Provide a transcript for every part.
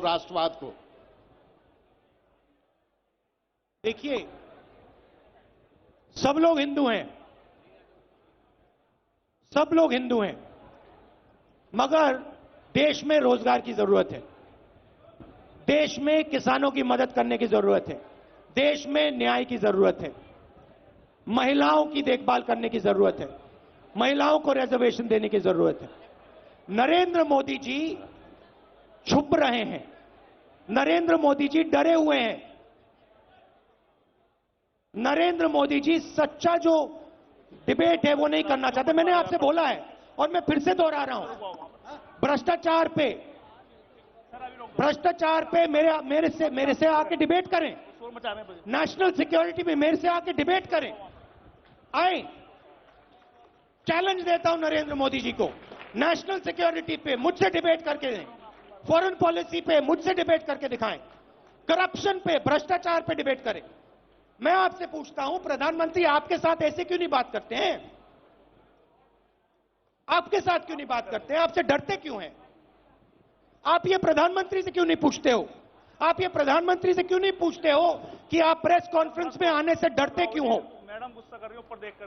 राष्ट्रवाद को। देखिए, सब लोग हिंदू हैं, सब लोग हिंदू हैं, मगर देश में रोजगार की जरूरत है, देश में किसानों की मदद करने की जरूरत है, देश में न्याय की जरूरत है, महिलाओं की देखभाल करने की जरूरत है, महिलाओं को रिजर्वेशन देने की जरूरत है। नरेंद्र मोदी जी छुप रहे हैं, नरेंद्र मोदी जी डरे हुए हैं, नरेंद्र मोदी जी सच्चा जो डिबेट है वो नहीं करना चाहते। मैंने आपसे बोला है और मैं फिर से दोहरा रहा हूं, भ्रष्टाचार पे मेरे से आके डिबेट करें, नेशनल सिक्योरिटी पे मेरे से आके डिबेट करें। आए, चैलेंज देता हूं नरेंद्र मोदी जी को, नेशनल सिक्योरिटी पे मुझसे डिबेट करके दें, फॉरेन पॉलिसी पे मुझसे डिबेट करके दिखाएं, करप्शन पे, भ्रष्टाचार पे डिबेट करें। मैं आपसे पूछता हूं, प्रधानमंत्री आपके साथ ऐसे क्यों नहीं बात करते हैं? आपके साथ क्यों नहीं बात करते हैं? आपसे डरते क्यों हैं? आप ये प्रधानमंत्री से क्यों नहीं पूछते हो? आप ये प्रधानमंत्री से क्यों नहीं पूछते हो कि आप प्रेस कॉन्फ्रेंस में आने से डरते क्यों हो? मैडम गुस्सा कर रही हो, ऊपर देख कर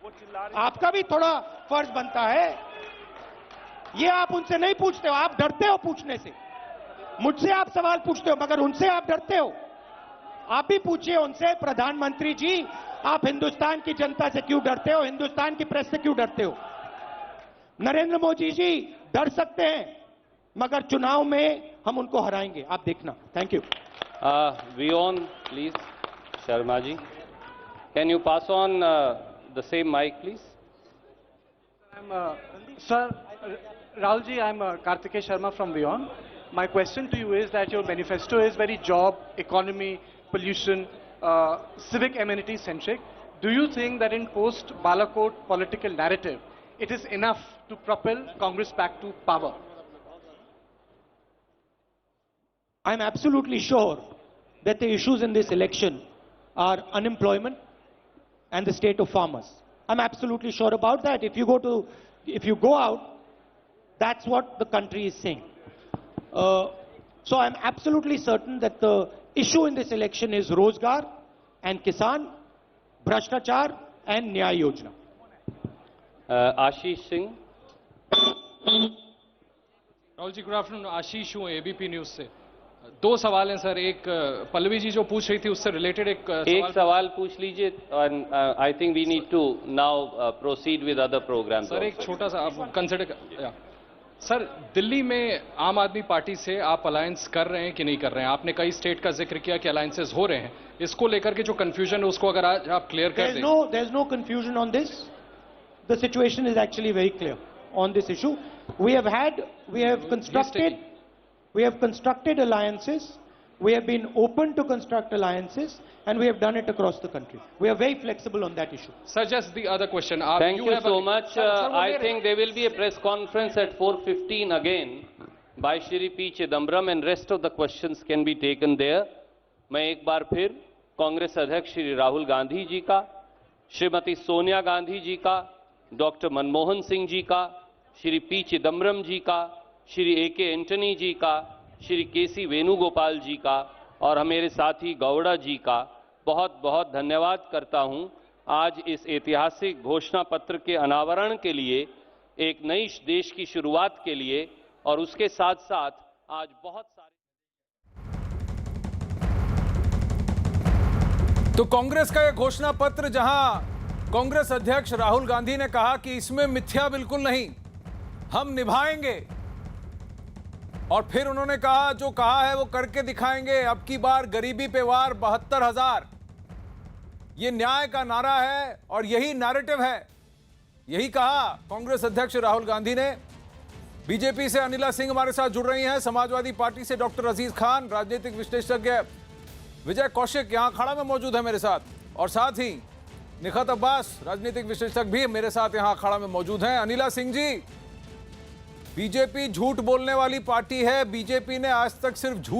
वो चिल्ला रही। आपका भी थोड़ा फर्ज बनता है, ये आप उनसे नहीं पूछते हो, आप डरते हो पूछने से। मुझसे आप सवाल पूछते हो मगर उनसे आप डरते हो। आप भी पूछिए उनसे, प्रधानमंत्री जी आप हिंदुस्तान की जनता से क्यों डरते हो, हिंदुस्तान की प्रेस से क्यों डरते हो? नरेंद्र मोदी जी डर सकते हैं मगर चुनाव में हम उनको हराएंगे, आप देखना। Thank you. Vion, please. Sharma ji, can you pass on the same mic, please? Sir, Rahul ji, I'm Kartikeya Sharma from Vion. My question to you is that your manifesto is very job, economy, pollution, civic amenity centric. Do you think that in post Balakot political narrative, it is enough to propel Congress back to power? I'm absolutely sure that the issues in this election are unemployment and the state of farmers. I'm absolutely sure about that. If you go out, that's what the country is saying. So I'm absolutely certain that the issue in this election is Rozgar and Kisan, Bhrashtachar and Nyay Yojana. Ashish Singh. Rahul ji, good afternoon. Ashish हूँ ABP news से। दो सवाल हैं sir. एक पल्लवी जी जो पूछ रही थी उससे रिलेटेड एक सवाल पूछ लीजिए। I think we need to now proceed with other program. Sir एक छोटा सा आप कंसिडर सर, दिल्ली में आम आदमी पार्टी से आप अलायंस कर रहे हैं कि नहीं कर रहे हैं? आपने कई स्टेट का जिक्र किया कि अलायंसेस हो रहे हैं, इसको लेकर के जो कंफ्यूजन है उसको अगर आज आप क्लियर कर दें। There is no confusion on this. The situation is actually very clear on this issue. We have constructed alliances. We have been open to construct alliances, and we have done it across the country. We are very flexible on that issue. Sir, just the other question. Thank you so much. I think there will be a press conference at 4:15 again by Shri P. Chidambaram, and rest of the questions can be taken there. मैं एक बार फिर कांग्रेस अध्यक्ष श्री राहुल गांधी जी का, श्रीमती सोनिया गांधी जी का, doctor Manmohan Singh ji का, Shri P Chidambaram जी का, Shri A K. Antony जी का, Shri KC. Venugopal जी का और मेरे साथी गौड़ा जी का बहुत बहुत धन्यवाद करता हूं। आज इस ऐतिहासिक घोषणा पत्र के अनावरण के लिए, एक नई देश की शुरुआत के लिए, और उसके साथ साथ आज बहुत सारे तो कांग्रेस का यह घोषणा पत्र, जहां कांग्रेस अध्यक्ष राहुल गांधी ने कहा कि इसमें मिथ्या बिल्कुल नहीं, हम निभाएंगे, और फिर उन्होंने कहा जो कहा है वो करके दिखाएंगे। अब की बार गरीबी पे वार 72,000, ये न्याय का नारा है और यही नैरेटिव है। यही कहा कांग्रेस अध्यक्ष राहुल गांधी ने। बीजेपी से अनिला सिंह हमारे साथ जुड़ रही हैं, समाजवादी पार्टी से डॉक्टर अजीज खान, राजनीतिक विश्लेषज्ञ विजय कौशिक यहां अखाड़ा में मौजूद है मेरे साथ, और साथ ही निखत अब्बास राजनीतिक विश्लेषक भी मेरे साथ यहां अखाड़ा में मौजूद हैं। अनिला सिंह जी, बीजेपी झूठ बोलने वाली पार्टी है, बीजेपी ने आज तक सिर्फ झूठ